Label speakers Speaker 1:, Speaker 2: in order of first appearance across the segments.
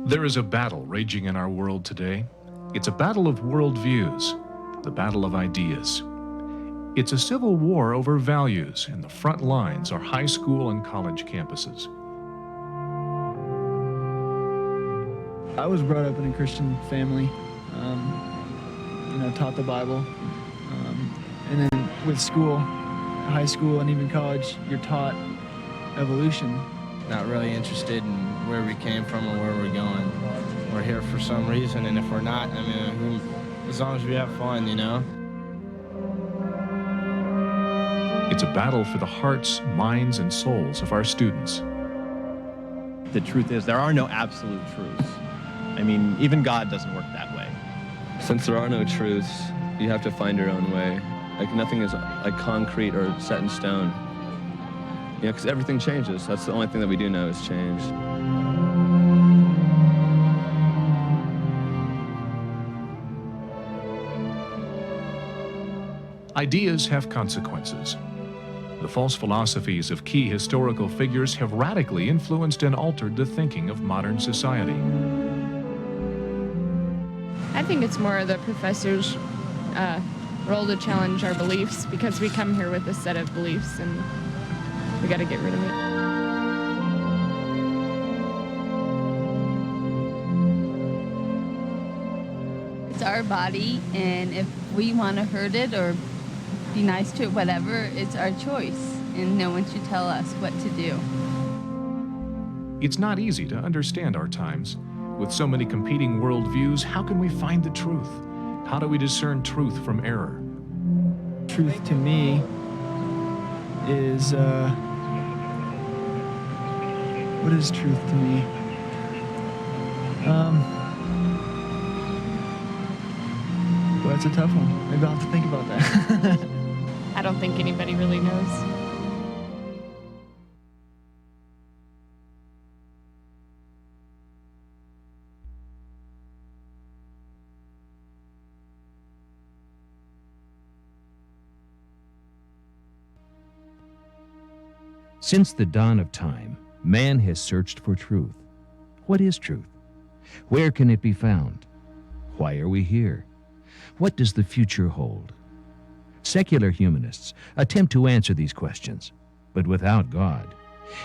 Speaker 1: There is a battle raging in our world today. It's a battle of worldviews, the battle of ideas. It's a civil war over values, and the front lines are high school and college campuses.
Speaker 2: I was brought up in a Christian family, taught the Bible, and then with school, high school, and even college, you're taught evolution.
Speaker 3: Not really interested in where we came from or where we're going. We're here for some reason, and if we're not, as long as we have fun,
Speaker 1: It's a battle for the hearts, minds, and souls of our students.
Speaker 4: The truth is, there are no absolute truths. Even God doesn't work that way.
Speaker 5: Since there are no truths, you have to find your own way. Nothing is concrete or set in stone. Because everything changes. That's the only thing that we do know is change.
Speaker 1: Ideas have consequences. The false philosophies of key historical figures have radically influenced and altered the thinking of modern society.
Speaker 6: I think it's more the professors' role to challenge our beliefs, because we come here with a set of beliefs and we got to get rid of it.
Speaker 7: It's our body, and if we want to hurt it or be nice to it, whatever, it's our choice, and no one should tell us what to do.
Speaker 1: It's not easy to understand our times. With so many competing worldviews, how can we find the truth? How do we discern truth from error?
Speaker 2: Truth to me is, what is truth to me? Well, that's a tough one. Maybe I'll have to think about that.
Speaker 6: I don't think anybody really knows.
Speaker 8: Since the dawn of time, man has searched for truth. What is truth? Where can it be found? Why are we here? What does the future hold? Secular humanists attempt to answer these questions, but without God.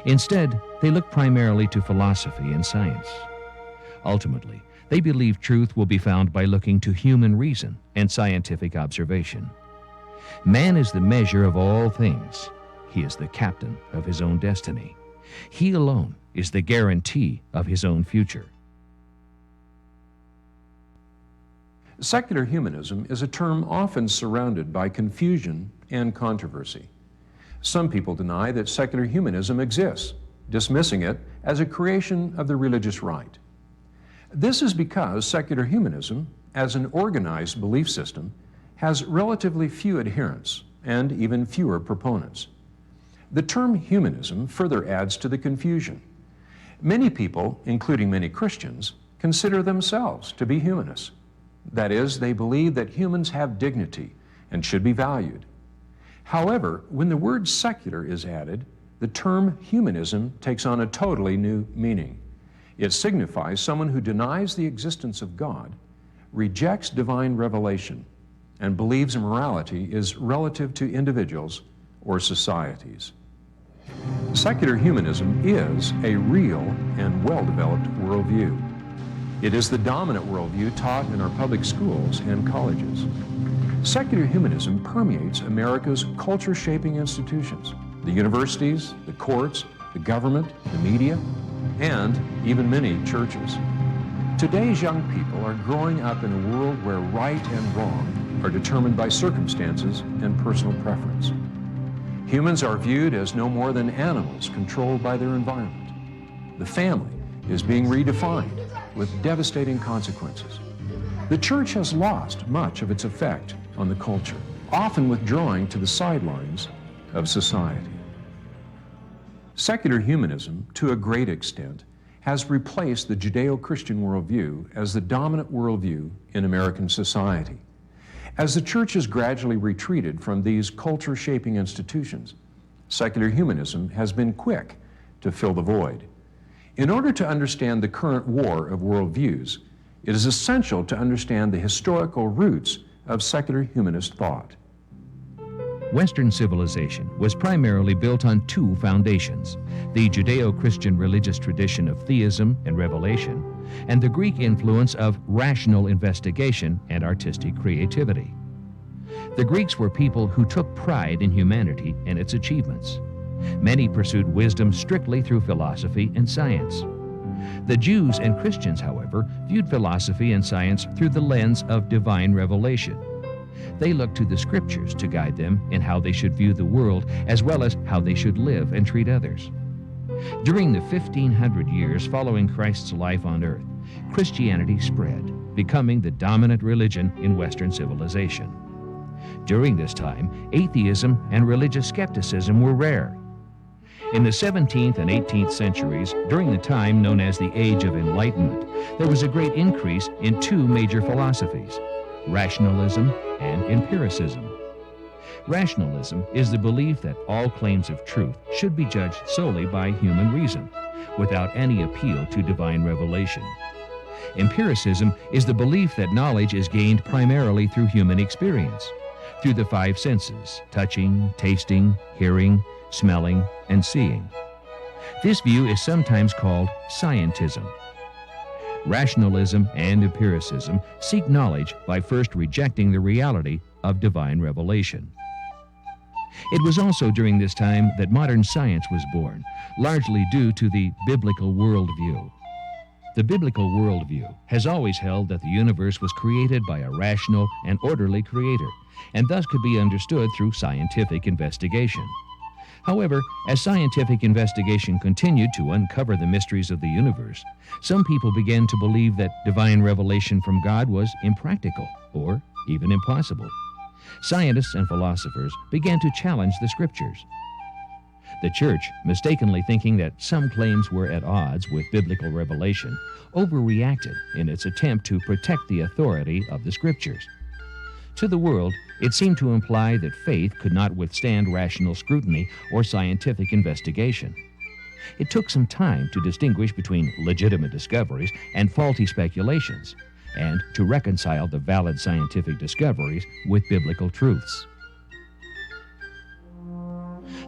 Speaker 8: Instead, they look primarily to philosophy and science. Ultimately, they believe truth will be found by looking to human reason and scientific observation. Man is the measure of all things. He is the captain of his own destiny. He alone is the guarantee of his own future.
Speaker 9: Secular humanism is a term often surrounded by confusion and controversy. Some people deny that secular humanism exists, dismissing it as a creation of the religious right. This is because secular humanism, as an organized belief system, has relatively few adherents and even fewer proponents. The term humanism further adds to the confusion. Many people, including many Christians, consider themselves to be humanists. That is, they believe that humans have dignity and should be valued. However, when the word secular is added, the term humanism takes on a totally new meaning. It signifies someone who denies the existence of God, rejects divine revelation, and believes morality is relative to individuals or societies. Secular humanism is a real and well-developed worldview. It is the dominant worldview taught in our public schools and colleges. Secular humanism permeates America's culture-shaping institutions, the universities, the courts, the government, the media, and even many churches. Today's young people are growing up in a world where right and wrong are determined by circumstances and personal preference. Humans are viewed as no more than animals controlled by their environment. The family is being redefined with devastating consequences. The church has lost much of its effect on the culture, often withdrawing to the sidelines of society. Secular humanism, to a great extent, has replaced the Judeo-Christian worldview as the dominant worldview in American society. As the church has gradually retreated from these culture-shaping institutions, secular humanism has been quick to fill the void. In order to understand the current war of worldviews, it is essential to understand the historical roots of secular humanist thought.
Speaker 8: Western civilization was primarily built on two foundations: the Judeo-Christian religious tradition of theism and revelation, and the Greek influence of rational investigation and artistic creativity. The Greeks were people who took pride in humanity and its achievements. Many pursued wisdom strictly through philosophy and science. The Jews and Christians, however, viewed philosophy and science through the lens of divine revelation. They looked to the scriptures to guide them in how they should view the world, as well as how they should live and treat others. During the 1500 years following Christ's life on earth, Christianity spread, becoming the dominant religion in Western civilization. During this time, atheism and religious skepticism were rare. In the 17th and 18th centuries, during the time known as the Age of Enlightenment, there was a great increase in two major philosophies: rationalism and empiricism. Rationalism is the belief that all claims of truth should be judged solely by human reason, without any appeal to divine revelation. Empiricism is the belief that knowledge is gained primarily through human experience, through the five senses: touching, tasting, hearing, smelling, and seeing. This view is sometimes called scientism. Rationalism and empiricism seek knowledge by first rejecting the reality of divine revelation. It was also during this time that modern science was born, largely due to the biblical worldview. The biblical worldview has always held that the universe was created by a rational and orderly creator, and thus could be understood through scientific investigation. However, as scientific investigation continued to uncover the mysteries of the universe, some people began to believe that divine revelation from God was impractical or even impossible. Scientists and philosophers began to challenge the scriptures. The church, mistakenly thinking that some claims were at odds with biblical revelation, overreacted in its attempt to protect the authority of the scriptures. To the world, it seemed to imply that faith could not withstand rational scrutiny or scientific investigation. It took some time to distinguish between legitimate discoveries and faulty speculations, and to reconcile the valid scientific discoveries with biblical truths.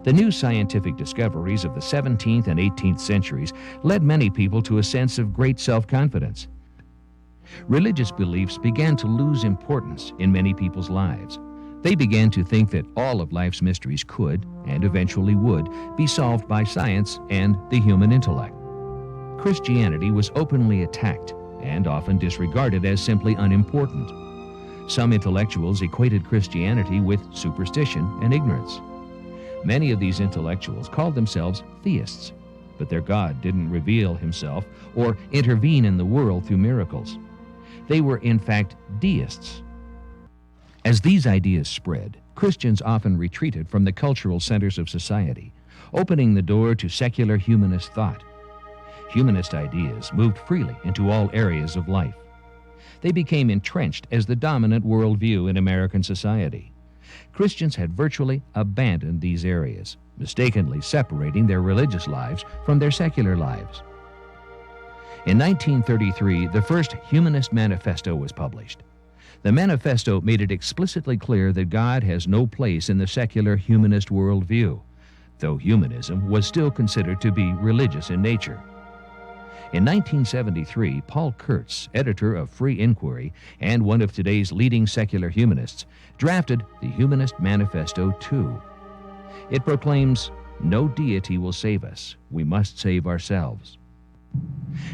Speaker 8: The new scientific discoveries of the 17th and 18th centuries led many people to a sense of great self-confidence. Religious beliefs began to lose importance in many people's lives. They began to think that all of life's mysteries could, and eventually would, be solved by science and the human intellect. Christianity was openly attacked and often disregarded as simply unimportant. Some intellectuals equated Christianity with superstition and ignorance. Many of these intellectuals called themselves theists, but their God didn't reveal himself or intervene in the world through miracles. They were, in fact, deists. As these ideas spread, Christians often retreated from the cultural centers of society, opening the door to secular humanist thought. Humanist ideas moved freely into all areas of life. They became entrenched as the dominant worldview in American society. Christians had virtually abandoned these areas, mistakenly separating their religious lives from their secular lives. In 1933, the first Humanist Manifesto was published. The manifesto made it explicitly clear that God has no place in the secular humanist worldview, though humanism was still considered to be religious in nature. In 1973, Paul Kurtz, editor of Free Inquiry and one of today's leading secular humanists, drafted the Humanist Manifesto II. It proclaims, "No deity will save us. We must save ourselves."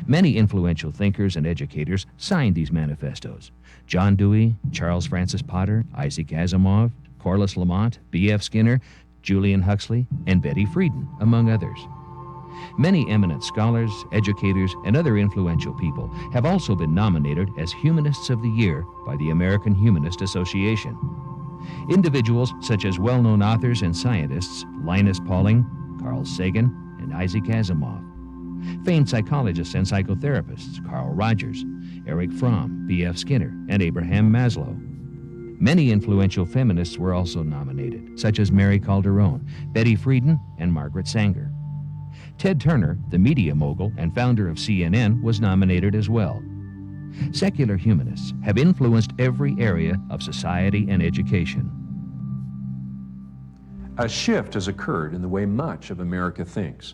Speaker 8: Many influential thinkers and educators signed these manifestos: John Dewey, Charles Francis Potter, Isaac Asimov, Corliss Lamont, B.F. Skinner, Julian Huxley, and Betty Friedan, among others. Many eminent scholars, educators, and other influential people have also been nominated as Humanists of the Year by the American Humanist Association. Individuals such as well-known authors and scientists Linus Pauling, Carl Sagan, and Isaac Asimov. Famed psychologists and psychotherapists Carl Rogers, Erich Fromm, B.F. Skinner, and Abraham Maslow. Many influential feminists were also nominated, such as Mary Calderon, Betty Friedan, and Margaret Sanger. Ted Turner, the media mogul and founder of CNN, was nominated as well. Secular humanists have influenced every area of society and education.
Speaker 9: A shift has occurred in the way much of America thinks.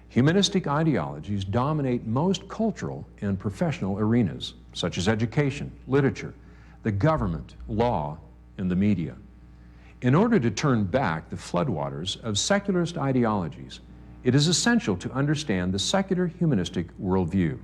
Speaker 9: Humanistic ideologies dominate most cultural and professional arenas, such as education, literature, the government, law, and the media. In order to turn back the floodwaters of secularist ideologies, it is essential to understand the secular humanistic worldview.